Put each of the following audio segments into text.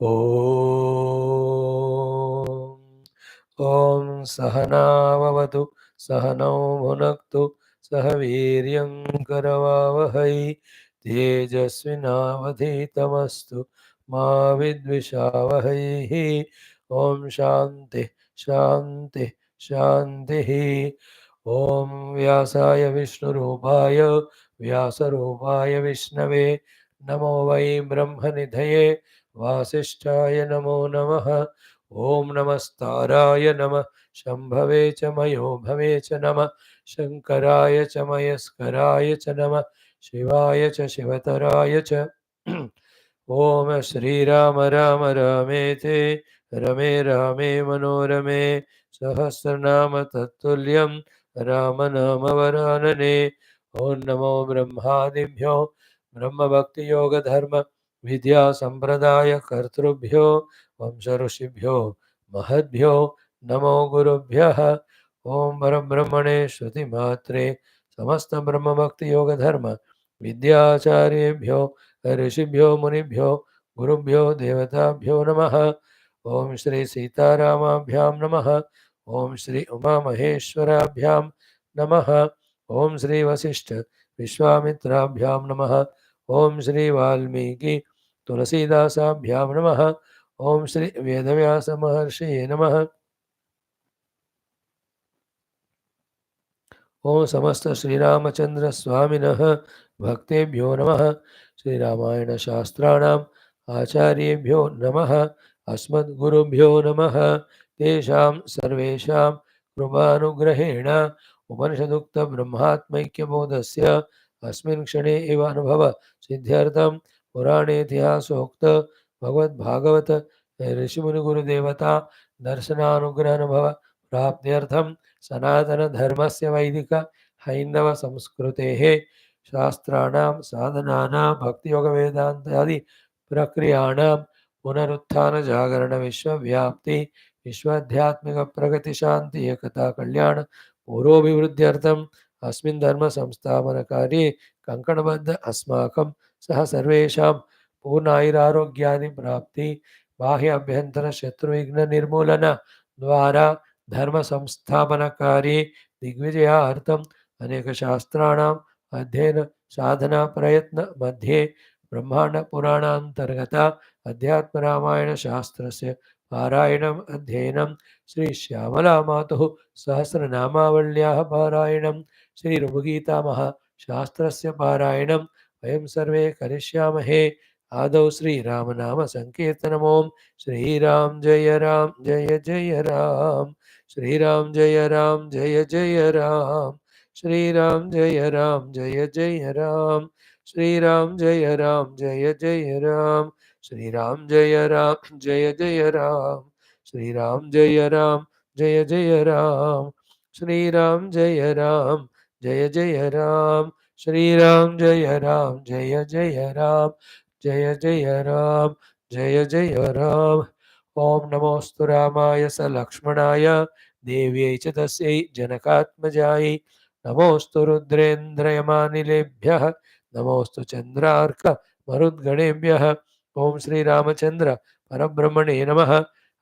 ॐ सहनाववतु सहनौ भुनक्तु सह वीर्यं करवावहै तेजस्विनावधीतमस्तु मा विद्विषावहैः ॐ शान्ति शान्ति शान्तिः ॐ व्यासाय विष्णुरूपाय व्यासरूपाय विष्णवे नमो वै ब्रह्मनिधये वासिष्ठाय नमो नमः ॐ नमस्ताराय नमः शम्भवे च मयो भवे च नमः शङ्कराय च मयस्कराय च नमः शिवाय च शिवतराय च ॐ श्रीराम राम रामेति रमे रामे मनोरमे सहस्रनाम तत्तुल्यं रामनामवरानने ॐ नमो ब्रह्मादिभ्यो ब्रह्मभक्तियोगधर्म विद्या संप्रदाय कर्तृभ्यो वंश ऋषिभ्यो महद्भ्यो नमो गुरुभ्यः ओं परब्रह्मणे श्रुतिमात्रे समस्त ब्रह्मभक्ति योग धर्म विद्याचार्येभ्यो ऋषिभ्यो मुनिभ्यो गुरुभ्यो देवताभ्यो नमः। ओं श्री सीतारामाभ्यां नमः। ओं श्री उमामहेश्वराभ्यां नमः। ओं श्री वसिष्ठ विश्वामित्राभ्यां नमः। ओं श्री वाल्मीकि तुलसीदासाभ्यां नमः। ओं श्री वेदव्यास महर्षिये नमः। ओं समस्त श्रीरामचंद्र स्वामिनः भक्तेभ्यो नमः। श्रीरामायण शास्त्राणाम् आचार्येभ्यो नमः। अस्मद्गुरुभ्यो नमः। तेषां सर्वेषां कृपानुग्रहेण उपनिषदुक्त ब्रह्मात्मैक्यबोधस्य अस्मिन् क्षणे एव अनुभव सिद्ध्यर्थं पुराणेतिहासोक्त भगवद्भागवत ऋषिमुनिगुरुदेवता दर्शनानुग्रहानुभव प्राप्त्यर्थं सनातन धर्मस्य वैदिक हैंदव संस्कृतेः शास्त्राणां साधनानां भक्तियोग वेदान्तादि प्रक्रियाणां पुनरुत्थान जागरण विश्वव्याप्ति विश्वाध्यात्मिक प्रगति शांति एकता कल्याण पूर्वभिवृद्ध्यर्थम् अस्मिन् धर्म संस्थापन कार्ये कंकणबद्ध अस्माकं सह सर्वेषां पूर्णायुरारोग्यादि प्राप्ति बाह्य अभ्यंतर शत्रुविघ्न निर्मूलन द्वारा धर्म संस्थापन कार्ये दिग्विजयार्थम अनेक शास्त्राणाम् अध्ययन साधना प्रयत्न मध्ये ब्रह्मांड पुराणांतर्गत अध्यात्म रामायण शास्त्रस्य पारायणम् अध्ययनं श्री श्यामला मातुः सहस्रनामावल्याः पारायणं श्री ऋभुगीतामः शास्त्रस्य पारायणं वयं सर्वे करिष्यामहे। आदौ श्रीराम नाम संकीर्तनम्। ओम श्रीराम जय जय राम श्रीराम जय जय राम श्रीराम जय जय राम श्रीराम जय जय राम श्रीराम जय जय राम श्रीराम जय जय राम श्रीराम जय जय राम श्रीराम जय जय राम जय जय राम। ओम नमोस्तु रामाय स लक्ष्मणाय देव्यै च तस्यै जनकात्मजायै नमोस्तु रुद्रेन्द्रयमानिलेभ्यः नमोस्तु चन्द्रार्क मरुद्गणेभ्यः। ओम श्री रामचंद्र परब्रह्मणे नमः।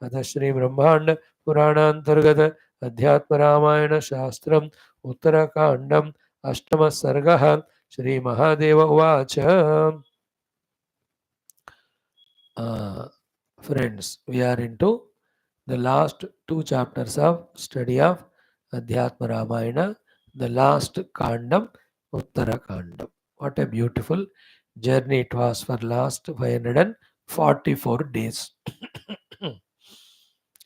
अथ श्री ब्रह्मांड पुराणांतर्गत अध्यात्म रामायण शास्त्रम् उत्तरकाण्डम् अष्टमः सर्गः। श्री महादेव उवाच। Friends, we are into the last two chapters of study of Adhyatma Ramayana, the last Kandam, Uttara Kandam. What a beautiful journey it was for last 544 days.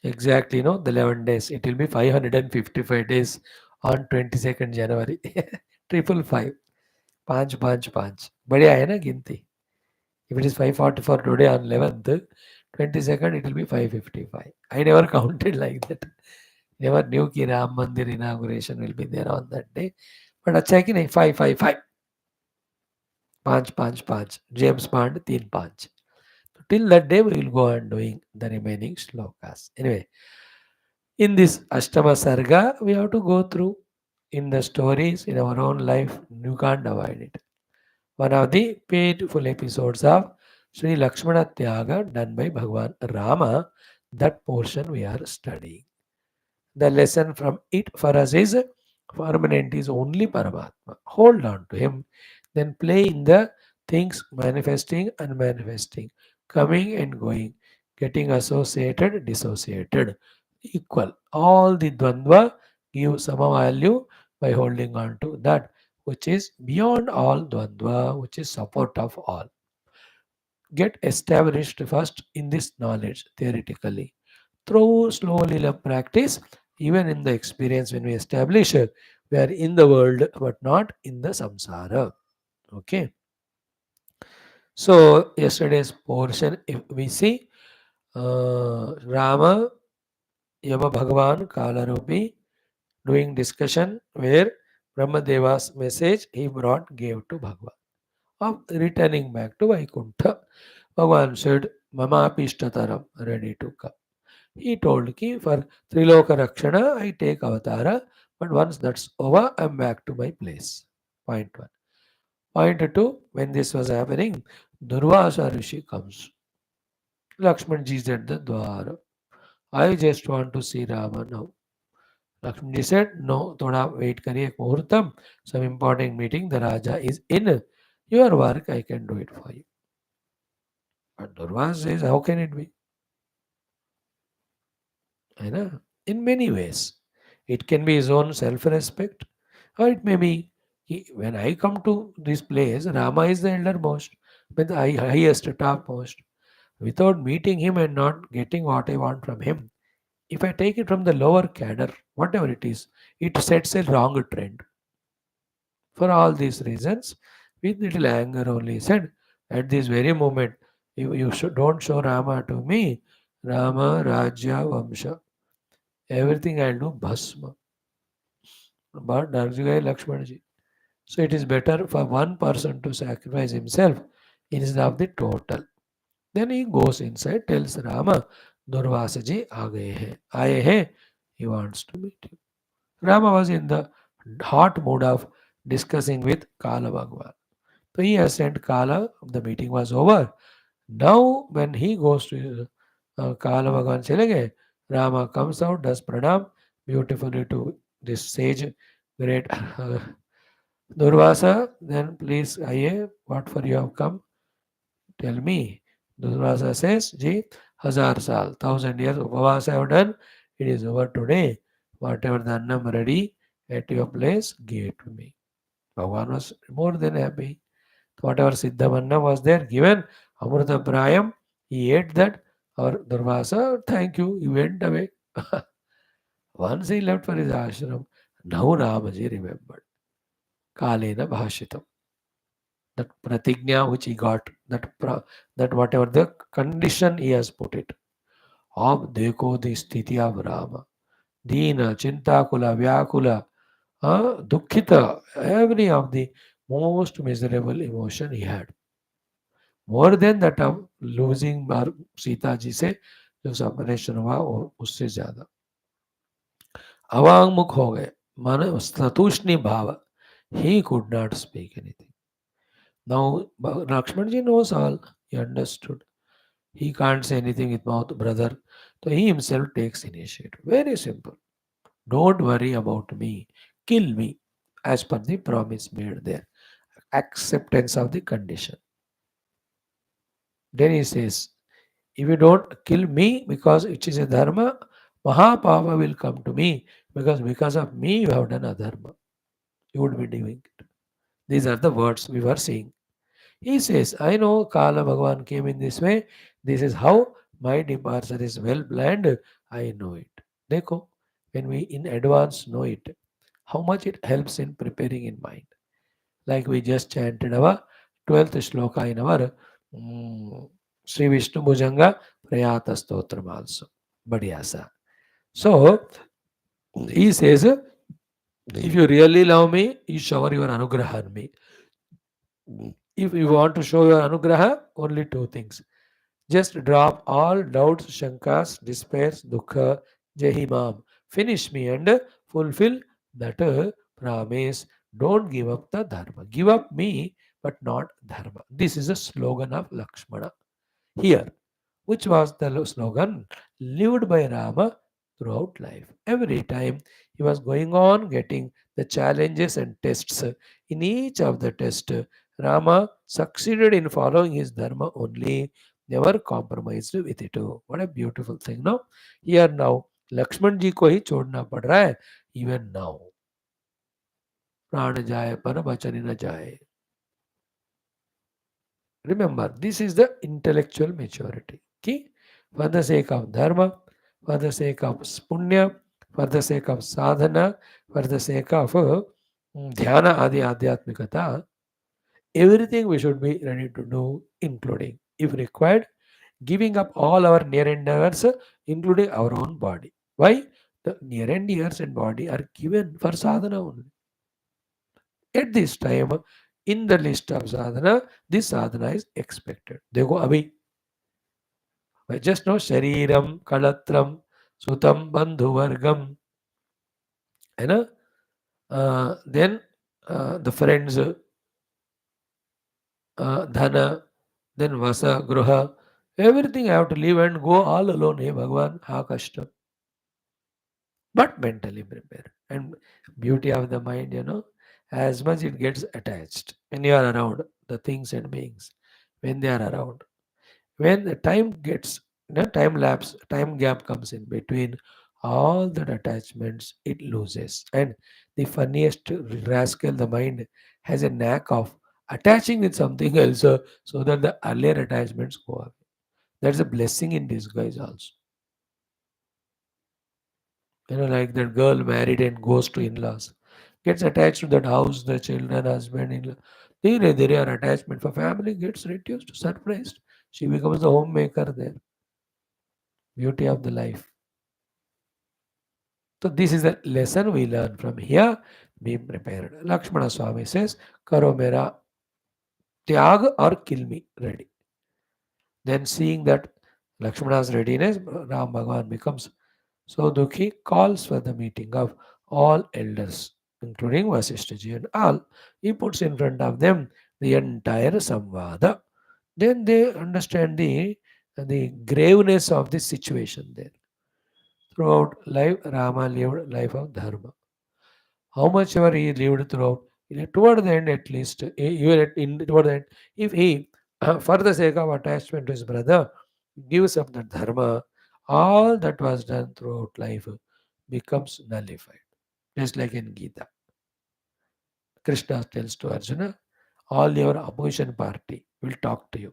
Exactly, no, the 11 days. It will be 555 days on 22nd January. 555. Panch, panch, panch. बढ़िया है ना गिनती. If it is 544 today on 11th, 22nd it will be 555. I never counted like that. Never knew कि राम मंदिर inauguration will be there on that day. But अच्छा है कि नहीं 555. 5 5 5. James Bond 3 5. So till that day we will go on doing the remaining shlokas. Anyway, in this Ashtama Sarga we have to go through in the stories in our own life. You can't avoid it. One of the beautiful episodes of Sri Lakshmana Tyaga done by Bhagavan Rama. That portion we are studying. The lesson from it for us is permanent is only Paramatma. Hold on to him. Then play in the things manifesting and manifesting, coming and going, getting associated, dissociated, equal. All the Dvandva give sama value by holding on to that which is beyond all Dvandva, which is support of all. Get established first in this knowledge theoretically through slowly love practice, even in the experience when we establish it, we are in the world but not in the samsara. Okay. So yesterday's portion, if we see Rama, Yama Bhagavan, Kalarupi doing discussion where Brahmadeva's message he brought gave to Bhagavan of returning back to Vaikuntha. Bhagavan said, Mama Pishtataram, ready to come. He told ki for Triloka Rakshana I take avatara, but once that's over, I'm back to my place. Point one. Point two, when this was happening, Durvasa Rishi comes. Lakshmanji is at the Dwara. I just want to see Rama now. Lakshmanji said, no, thoda wait kariye muhurtam. Some important meeting, the Raja is in. Your work, I can do it for you. But Durvasa says, how can it be? You know, in many ways. It can be his own self-respect, or it may be when I come to this place, Rama is the eldermost, but the highest, topmost. Without meeting him and not getting what I want from him, if I take it from the lower cadre, whatever it sets a wrong trend. For all these reasons, with little anger only said, at this very moment, you don't show Rama to me, Rama, Rajya, Vamsha. Everything I'll do Bhasma. But Narjugai Lakshmanaji. So it is better for one person to sacrifice himself instead of the total. Then he goes inside, tells Rama, Durvasaji aaye hai. He wants to meet you. Rama was in the hot mood of discussing with Kala Bhagwan. So he has sent Kala, the meeting was over. Now when he goes to Kala Bhagwan chale gaye, Rama comes out, does pranam beautifully to this sage, great Durvasa, then please, aye, what for you have come? Tell me. Durvasa says, Ji, 1000 saal, 1000 years Upavasa I have done. It is over today. Whatever the annam ready at your place, give it to me. Bhagavan was more than happy. Whatever Siddhamanna was there, given Amrita Prayam, he ate that. Or Durvasa, thank you, he went away. Once he left for his ashram, now Ramaji remembered. Kalena Bhashitam. That pratignya which he got, that whatever the condition he has put it. Ab dekho the sthiti of Rama. Dina, Chintakula, Vyakula, Dukkhita, every of the most miserable emotion he had. More than that of losing Sita ji से जो separation हुआ उससे ज्यादा अवांग मुख हो गए माने सतुष्णि भाव. He could not speak anything. Now Lakshmanji knows all. He understood. He can't say anything with mouth, brother. So he himself takes initiative. Very simple. Don't worry about me. Kill me. As per the promise made there. Acceptance of the condition. Then he says, if you don't kill me because it is a dharma, Mahapava will come to me because of me you have done a dharma. You would be doing it. These are the words we were seeing. He says, I know Kala Bhagavan came in this way. This is how my departure is well planned. I know it. Dekho, when we in advance know it, how much it helps in preparing in mind. Like we just chanted our 12th shloka in our Sri Vishnu Bhujanga Prayata Stotram also. Vyasa. So, he says, if you really love me, you shower your anugraha on me. If you want to show your anugraha, only two things. Just drop all doubts, shankas, despairs, dukkha, jahimam. Finish me and fulfill that promise. Don't give up the dharma. Give up me, but not dharma. This is a slogan of Lakshmana. here, which was the slogan lived by Rama throughout life. Every time he was going on getting the challenges and tests, in each of the tests, Rama succeeded in following his dharma only, never compromised with it. What a beautiful thing, no? Here now, Lakshman जी को ही छोड़ना पड़ रहा है, even now. प्राण जाए पर वचन न जाए. Remember, this is the intellectual maturity. Okay? For the sake of dharma, for the sake of punya, for the sake of sadhana, for the sake of dhyana adi adhyatmikata, everything we should be ready to do, including, if required, giving up all our near and dears, including our own body. Why? The near and dears and body are given for sadhana only. At this time, in the list of sadhana, this sadhana is expected. देखो अभी just know शरीरम कलत्रम सुतम बंधुवर्गम है ना, then the friends, dhana, then vasa gruha, everything I have to leave and go all alone. Hey Bhagwan, ha kashta. But mentally prepared. And beauty of the mind, as much it gets attached when you are around the things and beings, when they are around. When the time gets, time lapse, time gap comes in between, all that attachments it loses. And the funniest rascal, the mind, has a knack of attaching with something else, so that the earlier attachments go away. That's a blessing in disguise also. Like that girl married and goes to in-laws, gets attached to that house, the children, husband, in-law. Their attachment for family gets reduced, surprised. She becomes the homemaker there. Beauty of the life. So this is a lesson we learn from here. Be prepared. Lakshmana Swami says, Karo mera tyag or kill me. Ready. Then seeing that Lakshmana's readiness, Ram Bhagavan becomes so dukhi, calls for the meeting of all elders, including Vasishtaji and all. He puts in front of them the entire Samvada. Then they understand the graveness of this situation there. Throughout life, Rama lived life of dharma. How much ever he lived throughout, toward the end at least, toward the end, if he, for the sake of attachment to his brother, gives up the dharma, all that was done throughout life becomes nullified. Just like in Gita, Krishna tells to Arjuna, all your opposition party will talk to you.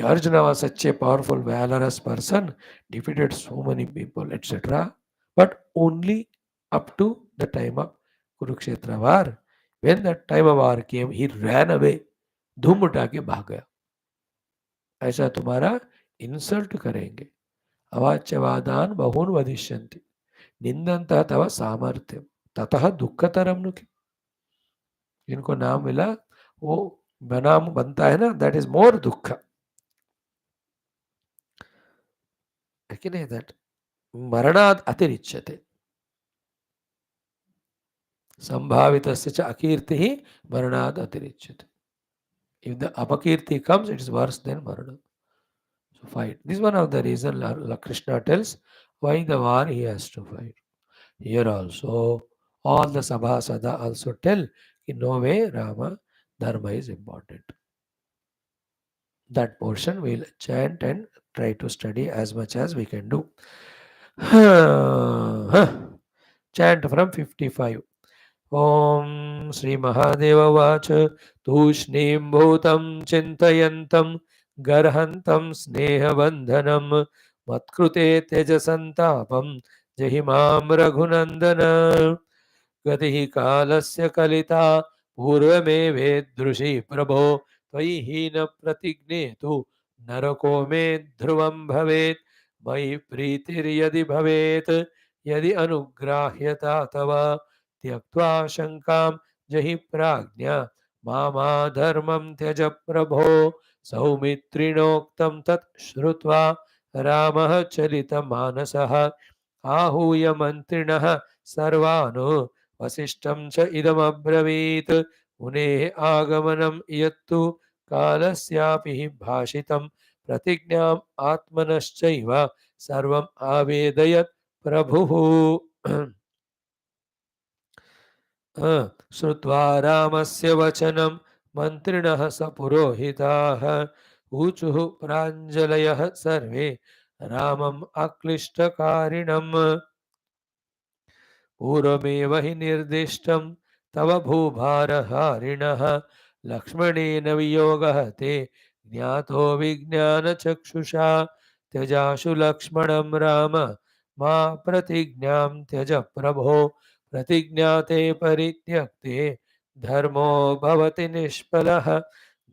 Arjuna was such a powerful, valorous person, defeated so many people, etc. But only up to the time of Kurukshetra war. When the time of war came, he ran away. धूम उठा के भाग गया. ऐसा तुम्हारा insult करेंगे. अवाच्यवादान बहुन वदिष्यन्ति. निंदन्तः तव सामर्थ्यम. ततः दुःखतरम नु. जिनको नाम मिला वो नाम बनता है ना, that is more दुख. that मरणाद अतिरिच्यते. संभावितस्य च अकीर्तिः मरणाद अतिरिच्यते. If the apakirti comes, it is worse than marana. So fight. This is one of the reasons Krishna tells why the war he has to fight. Here also, all the Sabhasada also tell in no way Rama Dharma is important. That portion we'll chant and try to study as much as we can do. Chant from 55. ॐ श्रीमहादेववाच तूष्णीं भूतं चिन्तयन्तं गर्हन्तं स्नेहबन्धनं मत्कृते त्यजसन्तापं जहि मां रघुनन्दन गतिः कालस्य कलिता पूर्वमेवेदृशी प्रभो त्वयि हीनप्रतिज्ञेतु नरको मे ध्रुवं भवेत् मयि प्रीतिर्यदि भवेत् यदि अनुग्राह्यता तव त्यक्त्वा शङ्कां जहि प्राज्ञा मामाधर्मं त्यज प्रभो सौमित्रिणोक्तं तत् श्रुत्वा रामः चलितमानसः आहूय मन्त्रिणः सर्वान् वसिष्ठं च इदमब्रवीत् मुनेः आगमनं यत्तु कालस्यापि भाषितं प्रतिज्ञाम् आत्मनश्चैव सर्वम् आवेदयत् प्रभुः श्रुत्वा रामस्य वचनं मन्त्रिणः स पुरोहिताः ऊचुः प्राञ्जलयः सर्वे रामम् अक्लिष्टकारिणम् पूर्वमेव हि निर्दिष्टं तव भूभारहारिणः लक्ष्मणेन वियोगः ते ज्ञातो विज्ञानचक्षुषा त्यजाशु लक्ष्मणं राम मा प्रतिज्ञां त्यज प्रभो प्रतिज्ञाते परित्यक्ते धर्मो भवति निष्फलः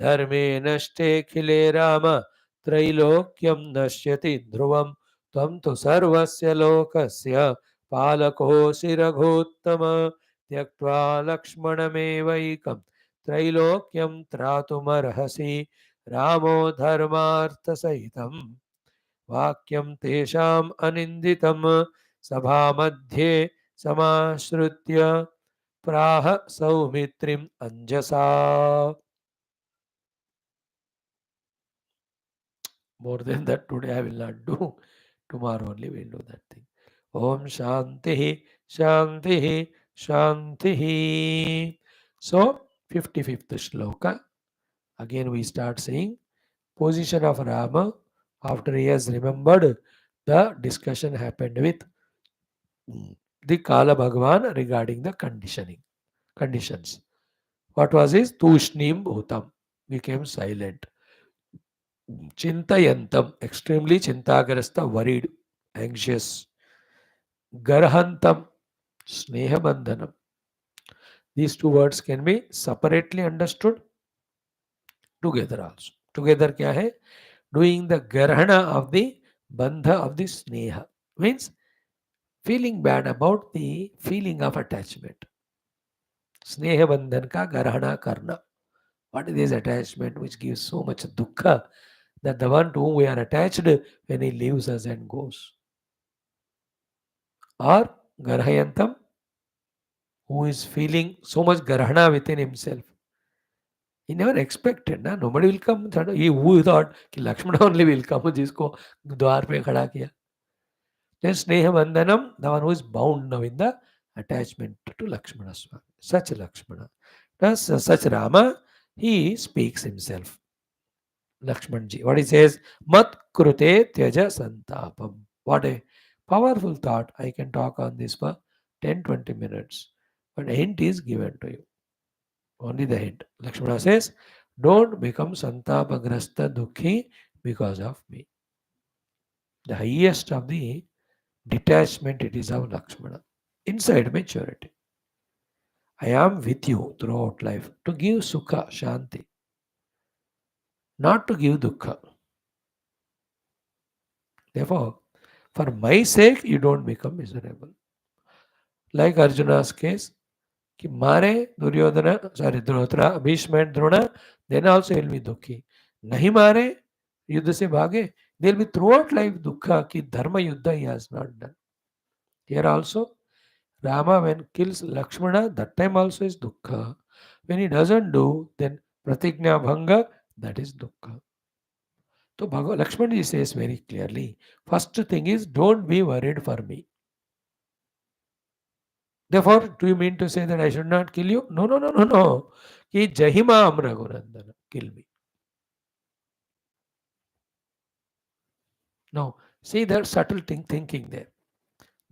धर्मे नष्टेऽखिले राम त्रैलोक्यं नश्यति ध्रुवं त्वं तु सर्वस्य लोकस्य पालकोऽसि रघोत्तम त्यक्त्वा लक्ष्मणमेवैकं त्रैलोक्यं त्रातुमर्हसि रामो धर्मार्थसहितं वाक्यं तेषाम् अनिन्दितं सभामध्ये समाश्रित्य प्राह सौमित्रिम् अंजसा. More than that today I will not do. Tomorrow only we will do that thing. Om Shanti Shanti Shanti. So 55th shloka. Again we start saying position of Rama after he has remembered the discussion happened with the Kala Bhagavan regarding the conditions. What was his? Tushnim Bhutam. Became silent. Chintayantam, extremely chintagrasta, worried, anxious. Garhantam, Snehabandhanam. These two words can be separately understood together also. Together क्या है? Doing the garhana of the bandha of the sneha. Means feeling bad about the feeling of attachment. Sneha bandhan ka garhana karna. What is this attachment which gives so much dukkha that the one to whom we are attached when he leaves us and goes? Or garhayantam, who is feeling so much garhana within himself. He never expected, na? Nobody will come. He who thought कि Lakshman only will come, जिसको द्वार पे खड़ा किया. Then Sneha Bandhanam, the one who is bound now in the attachment to Lakshmana Swami. Such Lakshmana. Thus, such Rama, he speaks himself. Lakshmanji. What he says? Mat krute tyaja santapam. What a powerful thought. I can talk on this for 10-20 minutes. But a hint is given to you. Only the hint. Lakshmana says, don't become santapagrasta dukhi because of me. The highest of the detachment it is of Lakshmana. Inside maturity. I am with you throughout life to give sukha, shanti, not to give dukkha. Therefore, for my sake, you don't become miserable. Like Arjuna's case, कि मारे Duryodhana Drona Bhishma and Drona then also will be दुखी नहीं मारे युद्ध से भागे they will be throughout life दुख कि धर्म युद्ध ही has not done here also Rama when kills Lakshmana that time also is dukkha when he doesn't do then pratigna bhanga that is dukkha. So Lakshmana ji says very clearly first thing is don't be worried for me. Therefore, do you mean to say that I should not kill you? No, no, no, no, no. Ki Jahima Raghunandana, kill me. No, see that subtle thinking there.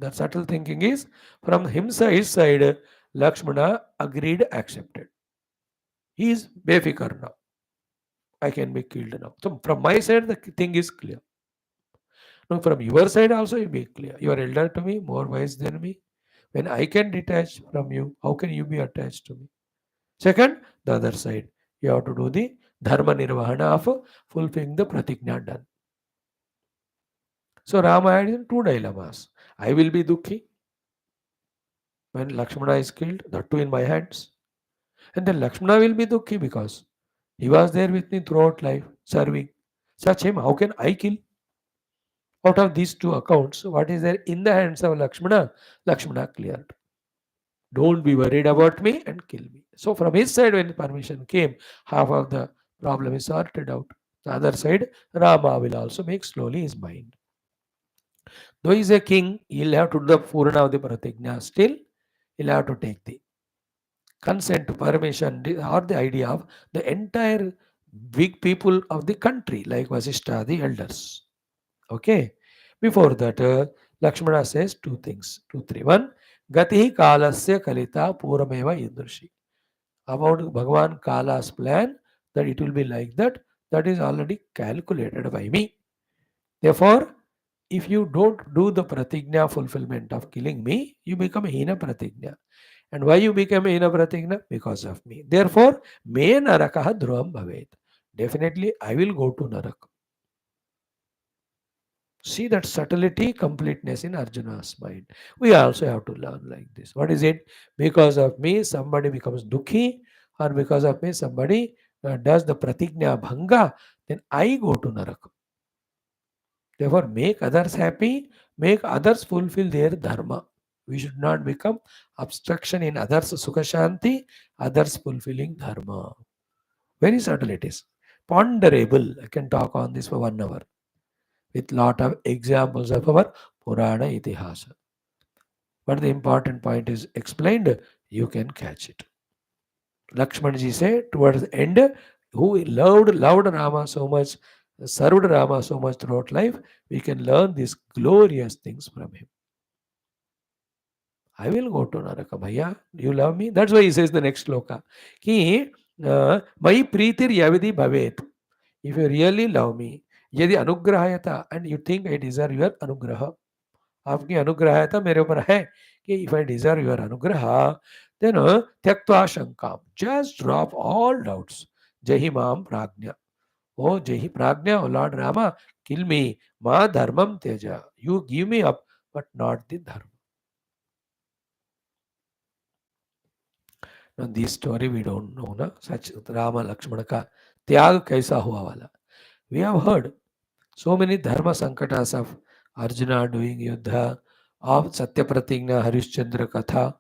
That subtle thinking is from his side, Lakshmana agreed, accepted. He is befikar now. I can be killed now. So from my side, the thing is clear. Now from your side also, you be clear. You are elder to me, more wise than me. When I can detach from you, how can you be attached to me? Second, the other side. You have to do the dharma nirvahana of fulfilling the pratigna done. So Rama had two dilemmas. I will be dukhi when Lakshmana is killed, that too in my hands. And then Lakshmana will be dukhi because he was there with me throughout life, serving. Such him, how can I kill? Out of these two accounts, what is there in the hands of Lakshmana? Lakshmana cleared. Don't be worried about me and kill me. So from his side, when permission came, half of the problem is sorted out. The other side, Rama will also make slowly his mind. Though he is a king, he'll have to do the Purana of the Pratigna. Still, he'll have to take the consent, permission, or the idea of the entire big people of the country, like Vasishtha, the elders. Okay. Before that, Lakshmana says two things, two, three. One, Gatihi Kalasya Kalita Purameva Indrushi. About Bhagavan Kala's plan, that it will be like that, that is already calculated by me. Therefore, if you don't do the pratigna fulfillment of killing me, you become a hina pratigna. And why you become a hina pratigna? Because of me. Therefore, me narakaha dhruvam bhavet. Definitely, I will go to narak. See that subtlety, completeness in Arjuna's mind. We also have to learn like this. What is it? Because of me, somebody becomes dukhi, or because of me, somebody does the pratigna bhanga, then I go to narak. Therefore, make others happy, make others fulfill their dharma. We should not become obstruction in others' sukha shanti, others fulfilling dharma. Very subtle it is. Ponderable. I can talk on this for 1 hour with lot of examples of our Purana Itihasa. But the important point is explained, you can catch it. Lakshmanji said towards the end, who loved Rama so much, served Rama so much throughout life, we can learn these glorious things from him. I will go to Naraka. Bhaiya, you love me? That's why he says the next sloka. Ki, Mai Preetir Yavidi Bhavet. If you really love me, Yadi Anugrahayata, and you think I deserve your Anugraha, आपकी अनुग्रहता मेरे ऊपर है कि if I deserve your anugraha, then त्यक्त्वा शंकाम, just drop all doubts. Jahi Mam Prajna. Oh Jahi Prajna, oh Lord Rama, kill me. Ma dharmam teja. You give me up, but not the dharma. Now this story we don't know, na? Such Rama Lakshmana ka त्याग कैसा हुआ वाला. We have heard so many dharma sankatas of Arjuna doing yuddha, of Satyapratigna, Harishchandra Katha.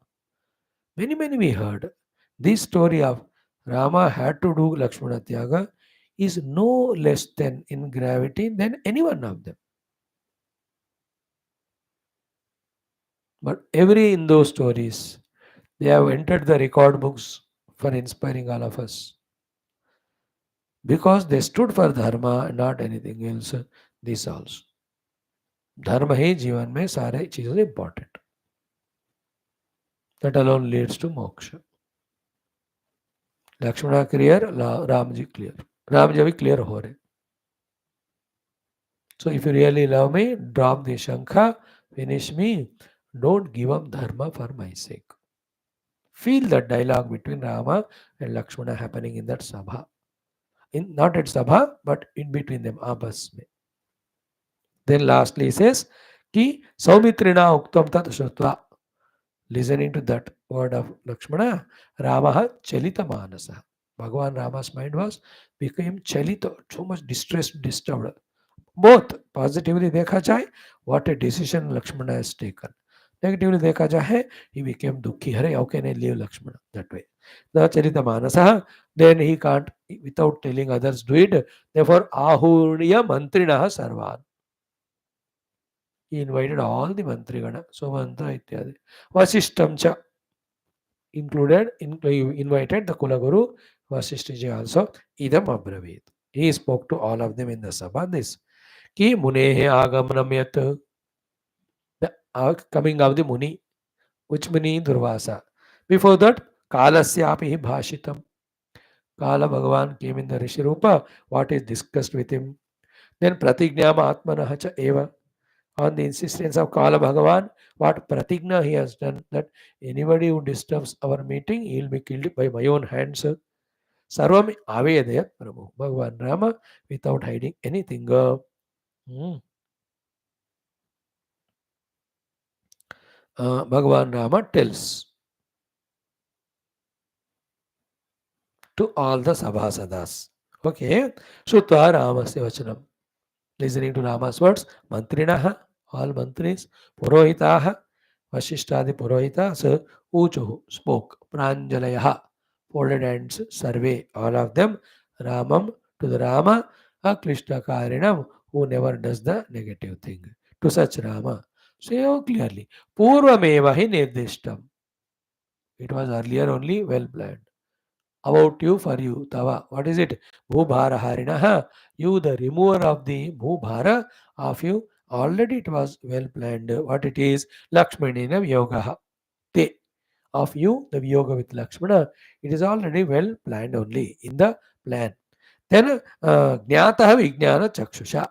Many we heard. This story of Rama had to do Lakshmana Tyaga is no less than in gravity than any one of them. But every in those stories, they have entered the record books for inspiring all of us. Because they stood for dharma and not anything else, this also. धर्म ही जीवन में सारे चीजें important. That alone leads to moksha. Lakshmana clear, Ram ji clear. Ram ji abhi clear ho rahe. So if you really love me, drop the shankha, finish me. Don't give up dharma for my sake. Feel that dialogue between Rama and Lakshmana happening in that sabha. Not at sabha, but in between them, abas mein. Then lastly he says, ki saumitrina uktam tat shrutva. Listening to that word of Lakshmana, Ramaha chalita manasa. Bhagavan Rama's mind became chalita, so much distressed, disturbed. Both positively देखा जाए, what a decision Lakshmana has taken. Negatively देखा जाए, he became dukhi. Hare, how can I leave Lakshmana that way? The charita manasa, then he can't, without telling others, do it. Therefore, ahurya mantrinaha sarvan. He invited all the mantrigana. So mantra ityadi. Vasishtam cha included, invited the Kulaguru, Vasishthaji also. Idam abravit. He spoke to all of them in the sabha. This. Ki munehe agamanam yat. The coming of the Muni. Which Muni? Durvasa. Before that, Kalasyapi bhashitam. Kala Bhagavan came in the Rishi Rupa. What is discussed with him? Then Pratignyama Atmanaha cha eva. On the insistence of Kala Bhagavan, what pratigna he has done, that anybody who disturbs our meeting, he will be killed by my own hands. Sarvam Avedayat Prabhu. Bhagavan Rama, without hiding anything. Bhagavan Rama tells to all the Sabhasadas. Okay. Shrutva Ramasya Vachanam. Listening to Rama's words, Mantrinaha, all mantris, Purohitaha, Vasishtadi Purohitas, Uchuhu, spoke, Pranjalayaha, folded hands, Sarve, all of them, Ramam to the Rama, Aklishta who never does the negative thing. To such Rama. Say clearly. Purvameva hi nirdishtam. It was earlier only well planned. About you, for you, Tava. What is it? Bhubhara Harinaha. You, the remover of the Bhubhara of you. Already it was well planned. What it is? Lakshmanina Yogaha. Te. Of you, the yoga with Lakshmana. It is already well planned only in the plan. Then Jnataha Vijnana Chakshusha.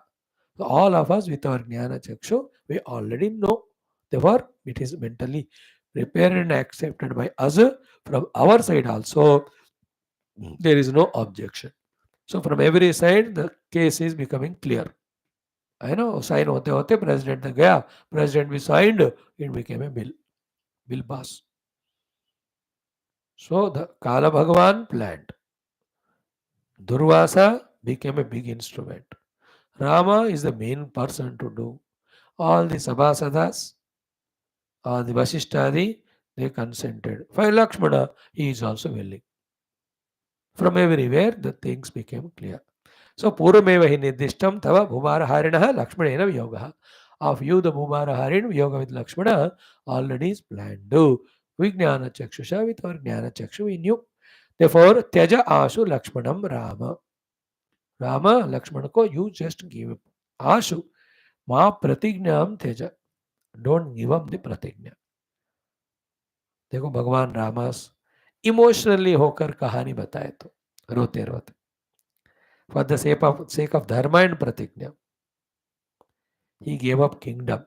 So all of us with our Jnana Chakshu, we already know. Therefore, it is mentally prepared and accepted by us from our side also. There is no objection. So from every side, the case is becoming clear. I know, sign होते होते president ने गया, president भी signed, it became a bill pass. So the Kala Bhagavan planned. Durvasa became a big instrument. Rama is the main person to do. All the Sabhasadas, all the Vasishtadi, they consented. For Lakshmana, he is also willing. From everywhere, the things became clear. So, Purameva hi nirdishtam tava bhumarahariнаha Lakshmanena yoga. Of you, the Bhumaraharin yoga with Lakshmana already is planned. Vijnana Chakshusha with our Jnana Chakshu we knew. Therefore, Tyaja Ashu Lakshmanam Rama. Rama, Lakshmana ko you just give up. Ashu, Ma Pratignyam Tyaja. Don't give up the Pratignya. देखो भगवान रामास emotionally होकर कहानी बताए तो रोते रोते for the sake of dharma and pratigna. He gave up kingdom.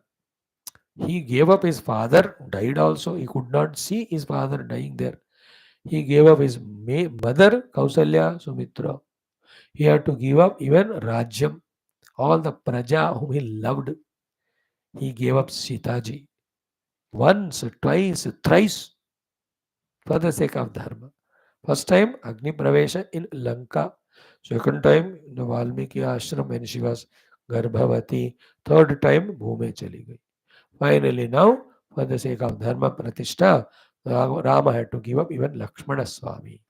He gave up his father, died also. He could not see his father dying there. He gave up his mother, Kausalya, Sumitra. He had to give up even Rajyam, all the Praja whom he loved. He gave up Sitaji once, twice, thrice for the sake of dharma. First time, Agni Pravesha in Lanka. Second time, in the Valmiki ashram when she was Garbhavati. Third time, Bhume chali gayi. Finally, now, for the sake of Dharma Pratishtha, Rama had to give up even Lakshmana Swami.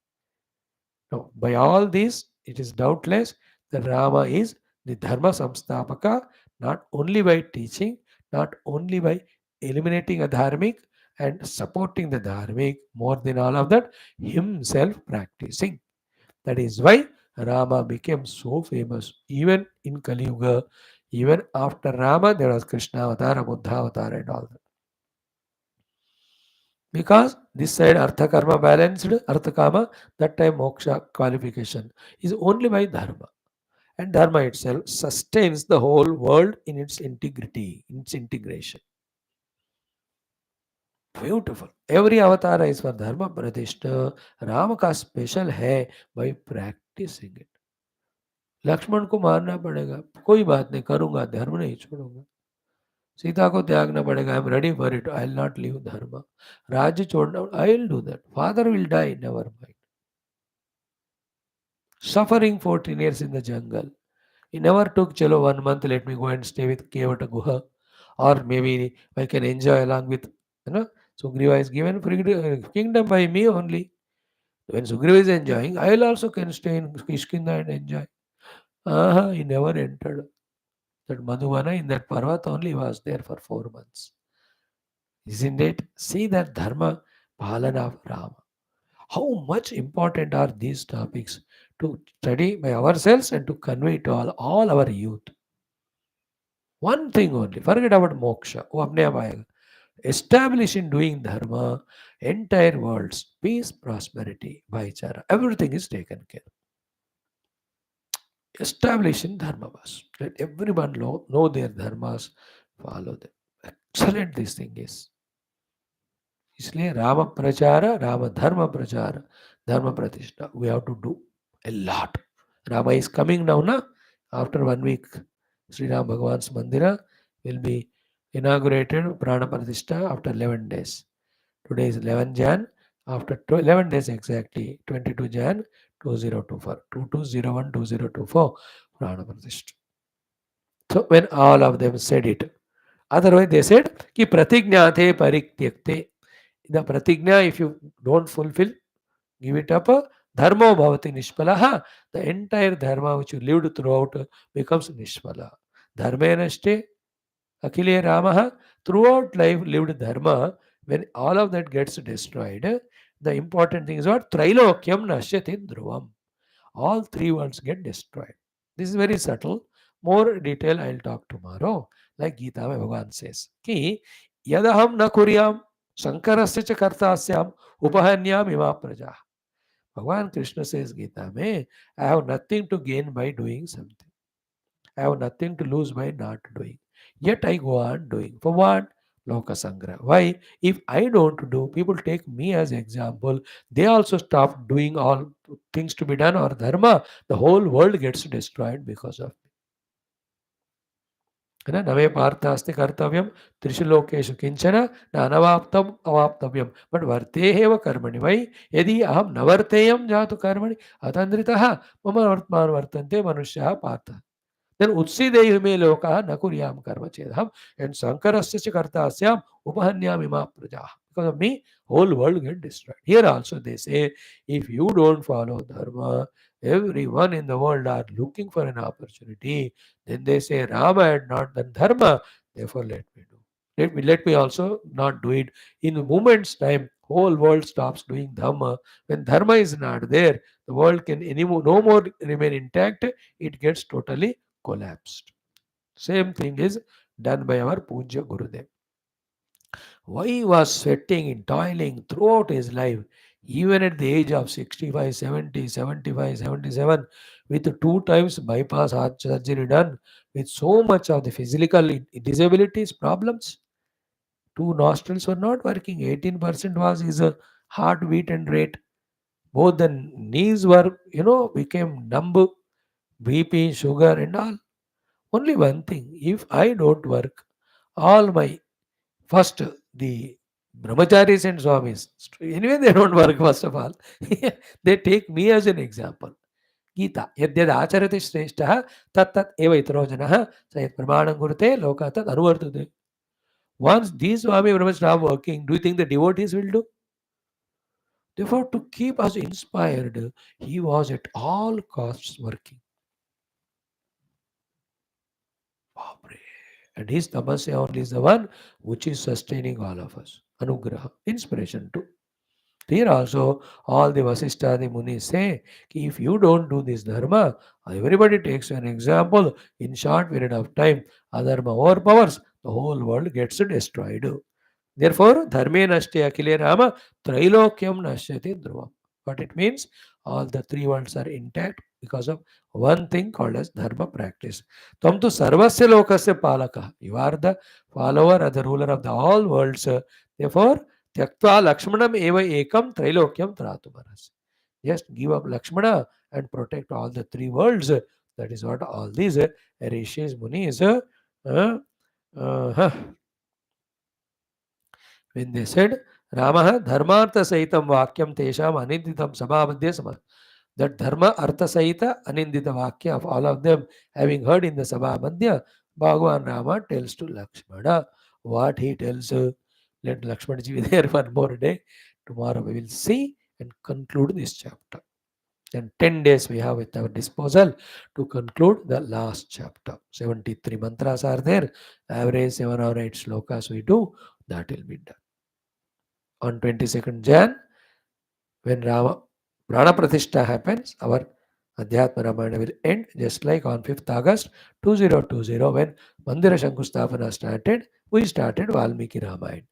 Now, by all these, it is doubtless that Rama is the Dharma Samstapaka, not only by teaching, not only by eliminating a dharmic and supporting the dharmic, more than all of that, himself practicing. That is why Rama became so famous. Even in Kali Yuga, even after Rama, there was Krishna Avatar, Buddha Avatar, and all that. Because this side Artha Karma balanced, Artha Kama, that time Moksha qualification is only by Dharma. And Dharma itself sustains the whole world in its integrity, in its integration. Beautiful. Every avatar is for Dharma Pratishta. Rama का special है by practicing it. Lakshman को मारना पड़ेगा, कोई बात नहीं, करूंगा, धर्म नहीं छोड़ूंगा. सीता को त्यागना पड़ेगा, I am ready for it, I will not leave dharma. राज्य छोड़ना, I will do that. Father will die, never mind. Suffering 14 years in the jungle. He never took, chalo, 1 month, let me go and stay with Kevata Guha. Or maybe I can enjoy along with, Sugriva is given kingdom by me only. When Sugriva is enjoying, I will also can stay in Kishkinda and enjoy. He never entered. That Madhuvana in that Parvat only was there for 4 months. Isn't it? See that Dharma Palana of Rama. How much important are these topics to study by ourselves and to convey to all our youth. One thing only, forget about moksha. वो अपने आप आएगा. Establish in doing dharma, entire world's peace, prosperity, bhaichara, everything is taken care. Establish in dharma bas. Let everyone know their dharmas, follow them. Excellent this thing is. इसलिए राम प्रचार, राम धर्म प्रचार, धर्म प्रतिष्ठा. We have to do a lot. Rama is coming now, na? After 1 week, Sri Ram Bhagwan's Mandira will be inaugurated, Prana Pratishtha, after 11 days. Today is 11 Jan. After 11 days exactly, 22 Jan 2024, 2201-2024, Prana Pratishtha. So when all of them said it, otherwise they said, ki pratignyate parityakte. The pratigna, if you don't fulfill, give it up, Dharma bhavati nishpalaha. The entire dharma which you lived throughout becomes nishpala. Dharmenashte Akhile Ramaha. Throughout life lived dharma. When all of that gets destroyed, the important thing is what? Trilokyam nashyati dhruvam. All three worlds get destroyed. This is very subtle. More detail I'll talk tomorrow. Like Gita mein Bhagavan says, कि यदहम न कुर्याम शंकरस्य च कर्तास्याम उपहन्याम इमा प्रजा. Bhagavan Krishna says Gita mein, I have nothing to gain by doing something. I have nothing to lose by not doing. Yet I go on doing. For what? Loka Sangra. Why? If I don't do, people take me as example. They also stop doing all things to be done or dharma. The whole world gets destroyed because of है ना नवे पार्थास्ति कर्तव्यम त्रिषु लोकेषु किंचन न अनवाप्तम अवाप्तव्यम but वर्तेहेव कर्मणि वै यदि अहम न वर्तेयम जातु कर्मणि अतंद्रितः मम वर्तमान वर्तन्ते मनुष्यः Partha then utsideyuh me lokah na kuryam karma chedham and sankarasya ch kartasyam upahanyamima prajah. Because of me, whole world get destroyed. Here also they say, if you don't follow dharma, everyone in the world are looking for an opportunity. Then they say, Rama had not done dharma, therefore let me do. Let me also not do it. In a moment's time, whole world stops doing dharma. When dharma is not there, the world can anymore no more remain intact. It gets totally collapsed. Same thing is done by our Puja Gurudev. Why he was sweating and toiling throughout his life, even at the age of 65, 70, 75, 77, with 2 times bypass heart surgery done, with so much of the physical disabilities, problems. Two nostrils were not working. 18% was his heartbeat and rate. Both the knees were, became numb, BP, sugar, and all. Only one thing, if I don't work, all my first the brahmacharis and swamis, anyway they don't work first of all. They take me as an example. Gita, yadyad acharati shrestha tat tat eva itaro janah sayat pramanam gurute loka tat anuvartate. Once these swami brahmas stop working, do you think the devotees will do? Therefore, to keep us inspired, he was at all costs working. Babre. And his tapasya only is the one which is sustaining all of us. Anugraha, inspiration too. Here also, all the Vasishtha, the Munis say, if you don't do this dharma, everybody takes an example, in short period of time, adharma overpowers, the whole world gets destroyed. Therefore, dharme nashte akile rama, trilokyam nashyati dhruvam. What it means? All the three worlds are intact because of one thing called as dharma practice. Tvam tu sarvasya lokasya palaka. You are the follower or the ruler of the all worlds. Therefore, tyaktva lakshmanam eva ekam trilokyam tratumaras. Just give up Lakshmana and protect all the three worlds. That is what all these rishis, munis, when they said Rama Dharmartha Saitam Vakyam Tesham Aninditam Sabhavadya Sama. That Dharma Artha Saita Anindita Vakya of all of them having heard in the Sabhavadya, Bhagavan Rama tells to Lakshmana what he tells. Let Lakshmana ji be there one more day. Tomorrow we will see and conclude this chapter. And 10 days we have at our disposal to conclude the last chapter. 73 mantras are there. Average 7 or 8 slokas we do. That will be done. On 22nd Jan, when Rama Prana Pratishtha happens, our Adhyatma Ramayana will end, just like on 5th August 2020 when Mandira Shankustapana started, we started Valmiki Ramayana.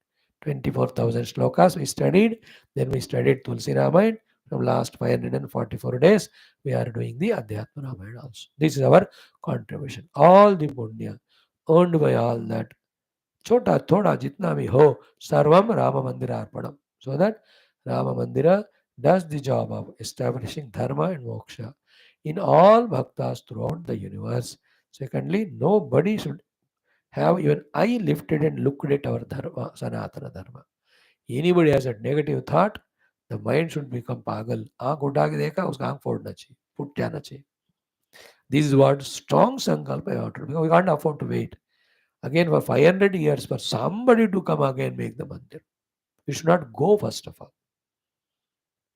24,000 slokas we studied, then we studied Tulsi Ramayana. From last 544 days, we are doing the Adhyatma Ramayana also. This is our contribution. All the punya earned by all that छोटा थोड़ा जितना भी हो सर्वम Ram मंदिरार्पणम so that Rama Mandira does the job of establishing dharma and moksha in all bhaktas throughout the universe. Secondly, nobody should have even eye lifted and looked at our dharma, sanatana dharma. Anybody has a negative thought, the mind should become pagal. आँख उठा के देखा उसका आँख फोड़ना चाहिए, foot जाना चाहिए. This is what strong sankalpa I want to do, because we can't afford to wait. Again, for 500 years, for somebody to come again make the mandir. We should not go first of all.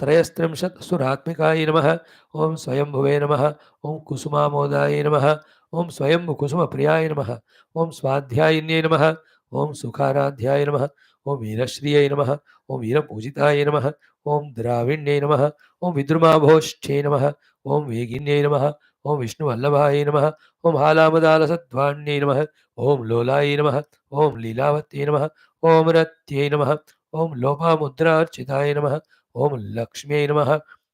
त्रयस्त्रिंशत् सुरात्मिकाय नमः। ओम स्वयंभुवे नमः। ओम कुसुमामोदाय नमः। ओम स्वयंभु कुसुमप्रियाय नमः। ओम स्वाध्यायिन्ये नमः। ओम सुखाराध्याय नमः। ओम वीरश्रियै नमः। ओम वीरपूजिताय नमः। ओम द्राविण्ये नमः। ओम विद्रुमाभोष्ठे नमः। ओम वेगिन्ये नमः। ओम विष्णुवल्लभाय नमः। ओम हालामदालसद्वान्ये नमः। ओम लोलाय नमः। ओम लीलावत्ये नमः। ओम रत्यै नमः। ओम लोपामुद्रार्चिताय नमः। ओम लक्ष्म्यै नमः।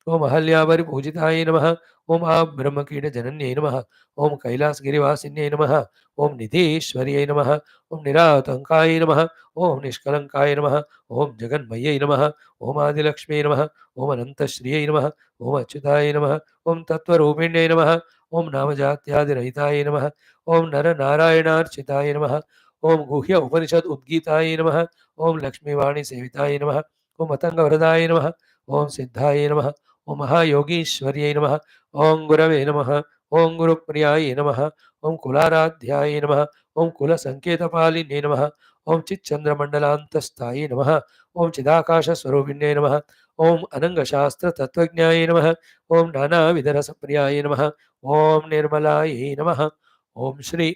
ओम अहल्यापरिपूजिताय नमः। ओम ब्रह्मकीटजनन्यै नमः। ओम कैलासगिरिवासिन्यै नमः। ओम निधीश्वर्यै नमः। ओम निरातङ्काय नमः। ओम निष्कलङ्काय नमः। ओम जगन्मयै नमः। ओम आदिलक्ष्म्यै नमः। ओम अनन्तश्रियै नमः। ओम अच्युताय नमः। ओम तत्त्वरूपिण्यै नमः। ओम नामजात्यादिरहिताय नमः। ओम नरनारायणार्चिताय नमः। ओम गुह्य उपनिषद उद्गीताय नमः। ओम लक्ष्मीवाणी सेविताय नमः। ओम मतंगवरदाय नमः। ओम सिद्धाय नमः। ओम महायोगीश्वर्यै नमः। ओम गुरवे नमः। ओम गुरुप्रियाय नमः। ओम कुलाराध्याय नमः। ओम कुलसंकेतपालिने नमः। ओम चिच्चंद्रमंडलांतस्थाय नमः। ओम चिदाकाशस्वरूपिणे नमः। ओम अनंगशास्त्रतत्त्वज्ञाय नमः। ओम नानाविधरसप्रियाय नमः। ओम निर्मलाय नमः। ओम श्री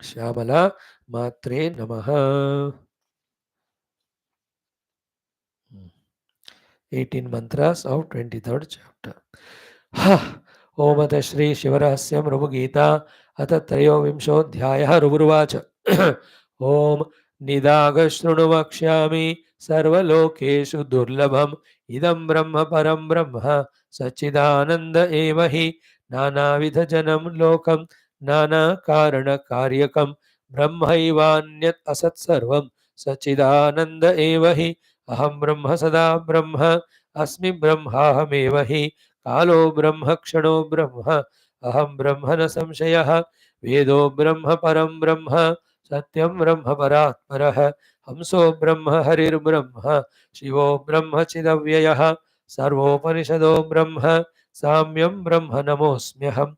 श्यामला मात्रे नमः। 18 mantras of 23rd chapter. ओम अथ श्री शिवरहस्यं ऋभुगीता अथ त्रयोविंशोऽध्यायः। ऋभुर्वाच ओम निदाघशृणु वक्ष्यामि सर्वलोकेषु दुर्लभम् इदं ब्रह्म परं ब्रह्म सच्चिदानन्द एव हि नानाविधजनं लोकं नानाकारणकार्यकं ब्रह्मैवान्यत् असत् सर्वं सच्चिदानन्द एव हि अहं ब्रह्म सदा ब्रह्म अस्मि ब्रह्माहमेव हि कालो ब्रह्म क्षणो ब्रह्म अहं ब्रह्म न संशयः वेदो ब्रह्म परं ब्रह्म सत्यं ब्रह्म परात्परः हंसो ब्रह्म हरिर्ब्रह्म शिवो ब्रह्म चिदव्ययः सर्वोपनिषदो ब्रह्म साम्यं ब्रह्म नमोऽस्म्यहम्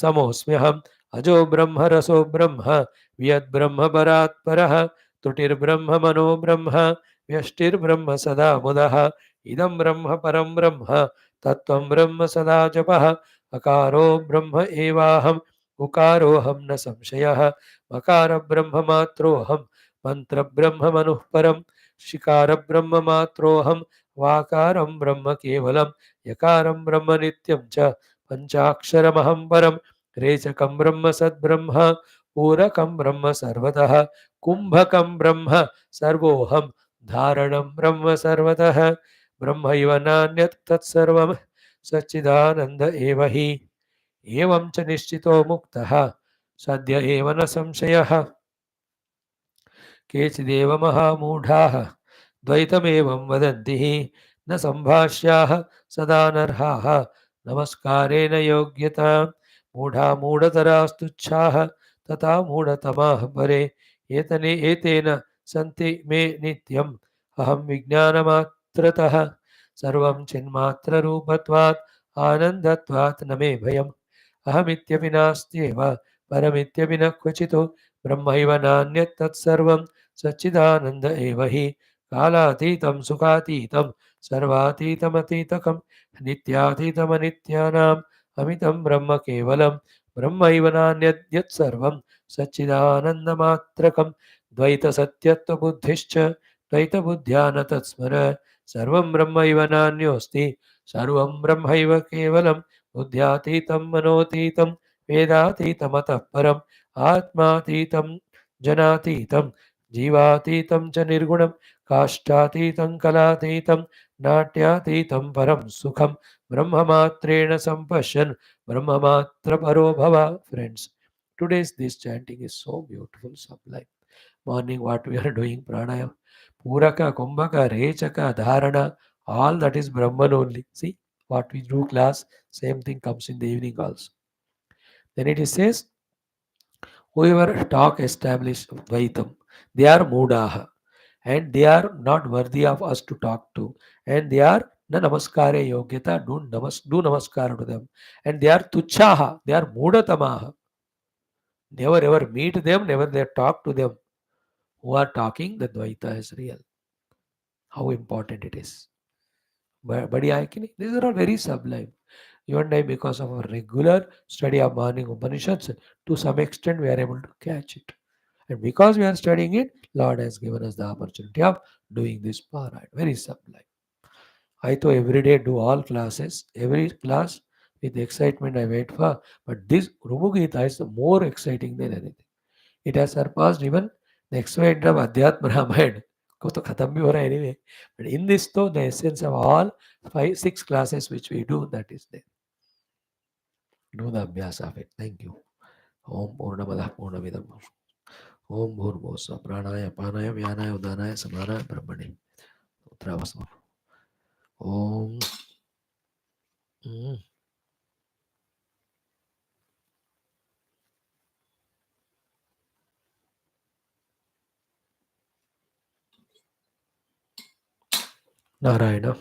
समोऽस्म्यहम् अजो ब्रह्म रसो ब्रह्म वियद्ब्रह्म परात्परः त्रुटिर्ब्रह्म मनो ब्रह्म व्यष्टिर्ब्रह्म सदा मुदः इदं ब्रह्म परं ब्रह्म तत्त्वं ब्रह्म सदा जपः अकारो ब्रह्म एवाहम् उकारोऽहं न संशयः मकार ब्रह्म मात्रोऽहं मंत्र ब्रह्म मनुः परं शिकार ब्रह्म मात्रोऽहं वाकारं ब्रह्म केवलं यकारं ब्रह्म नित्यं च पंचाक्षरमहं परं रेचकं ब्रह्म सद्ब्रह्म पूरकं ब्रह्म सर्वतः कुंभकं ब्रह्म सर्वोऽहं धारणं ब्रह्म सर्वतः ब्रह्मैव नान्यत् तत्सर्वं सच्चिदानन्द एव हि एवं च निश्चितो मुक्तः सद्य एव न संशयः केचिदेव महामूढाः द्वैतमेवं वदन्ति न सम्भाष्याः सदा नर्हाः नमस्कारेण योग्यता मूढा मूढतरास्तुच्छाः तथा मूढतमाः परे एतेन सन्ति मे नित्यम् अहं विज्ञानमात्रतः सर्वं चिन्मात्ररूपत्वात् आनन्दत्वात् न मे भयम् अहमित्यपि नास्त्येव परमित्यपि न क्वचित् ब्रह्मैव नान्यत् तत्सर्वं सच्चिदानन्द एव हि कालातीतं सुखातीतं सर्वातीतमतीतकं नित्यातीतमनित्यानाम् अमितं ब्रह्म केवलं ब्रह्मैव नान्यत् यत्सर्वं सच्चिदानन्दमात्रकं द्वैतसत्यत्वबुद्धिश्च द्वैतबुद्ध्या न तत्स्मर सर्वं ब्रह्मैव नान्योऽस्ति सर्वं ब्रह्मैव केवलं बुद्ध्यातीतं मनोतीतं वेदातीतमतः परम् आत्मातीतं जनातीतं जीवातीतं च निर्गुणं काष्ठातीतं कलातीतं नाट्यातीतं परं सुखं ब्रह्ममात्रेण सम्पश्यन् ब्रह्ममात्रपरो भव. Friends, today's this chanting is so beautiful, sublime. Morning what we are doing pranayam, puraka, kumbhaka, rechaka, dharana, all that is Brahman only. See what we do class, same thing comes in the evening also. Then it says, whoever talk establish Dvaitam, they are Moodaha and they are not worthy of us to talk to. And they are na namaskare yogyata, do namaskar to them. And they are Tuchaha, they are Moodatamaha. Never ever meet them, never they talk to them. Who are talking, the Dvaita is real. How important it is. बढ़िया है कि नहीं? These are all very sublime. You and I, because of our regular study of morning Upanishads, to some extent we are able to catch it. And because we are studying it, Lord has given us the opportunity of doing this Parayana. Very sublime. I thought every day do all classes, every class with excitement I wait for. But this Rumu Gita is more exciting than anything. It has surpassed even the excitement of Adhyatma Ramayana. को तो खत्म भी हो रहा है anyway. But in this though, the essence of all 5, 6 classes which we do, that is there. Do the abhyasa of it. Thank you. Om Purnamada Purnamidam. Om Bhurvosa Pranaya Panaya Vyanaya Udanaya Samana Brahmani. Utravasam. Om. Narayana.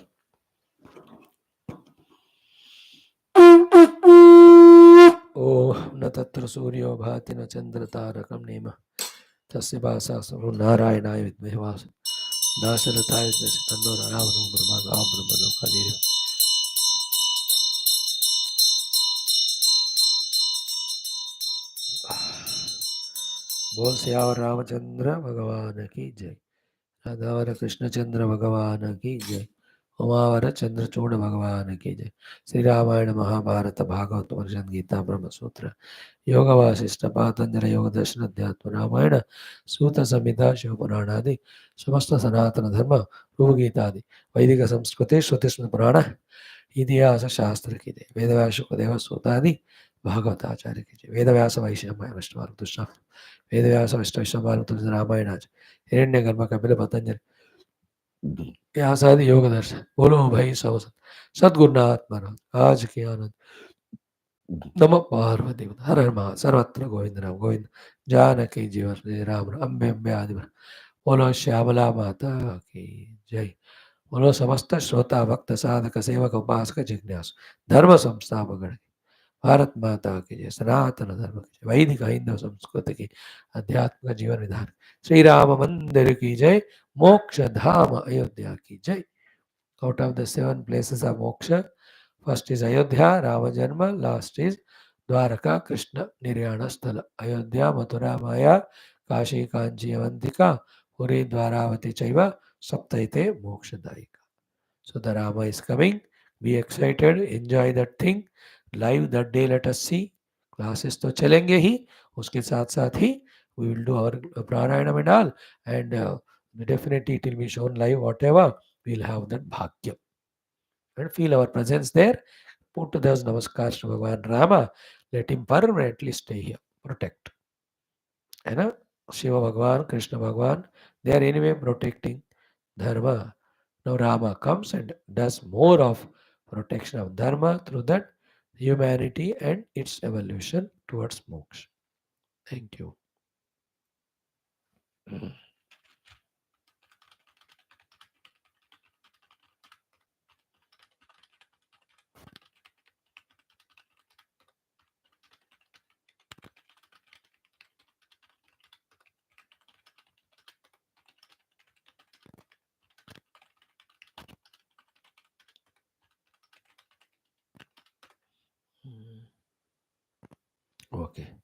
न तत्र सूर्यो भाति न चंद्र तारकं name तस्य भासा नारायणाय विद्महे वास नाशरथाय विद्महे तन्नो रावणो ब्रह्मगा ब्रह्मलोकाधीश बोल सियावर रामचंद्र भगवान की जय राधावर कृष्णचंद्र भगवान की जय उमावर चंद्रचूड़ भगवान की जय श्री रामायण महाभारत भागवत वर्षद गीता ब्रह्म सूत्र योग वासिष्ठ पातंजल योग दर्शन अध्यात्म रामायण सूत संहिता शिव पुराणादि समस्त सनातन धर्म रूप गीतादि वैदिक संस्कृति श्रुति स्मृति पुराण इतिहास शास्त्र की जय वेदव्यास देव सूतादि भागवताचार्य की जय वेदव्यास वैश्यमय विष्णु दुष्ण वेदव्यास विष्णु तुलसी रामायणाच हिरण्य गर्भ कपिल पतंजलि व्यासादि योग दर्शन बोलो भाई सब सदगुरुनाथ महाराज आज के आनंद नम पार्वती हर हर महा सर्वत्र गोविंद राम गोविंद जानकी जीवन जय राम राम अम्बे अम्बे आदि बोलो श्यामला माता की जय बोलो समस्त श्रोता भक्त साधक सेवक उपासक जिज्ञासु धर्म संस्थापक भारत माता की जय सनातन धर्म की जय वैदिक हिंदू संस्कृति की अध्यात्म जीवन विधान श्री राम मंदिर की जय मोक्ष धाम अयोध्या की जय out of the 7 places of moksha first is Ayodhya Rama Janma last is Dwaraka Krishna Niryana Sthala Ayodhya Mathura Maya Kashi Kanchi Avantika Puri Dwaravati Chaiva Saptaite Mokshadaika. So the Rama is coming. Be excited. Enjoy that thing. Live that day. Let us see. Classes तो चलेंगे ही उसके साथ साथ ही we will do our pranayam and all and definitely it will be shown live whatever we will have that bhagya and feel our presence there. Put those namaskars to Bhagavan Rama. Let him permanently stay here. Protect. है ना शिव भगवान कृष्ण भगवान they are anyway protecting dharma. Now Rama comes and does more of protection of dharma through that humanity and its evolution towards moksha. Thank you. Okay.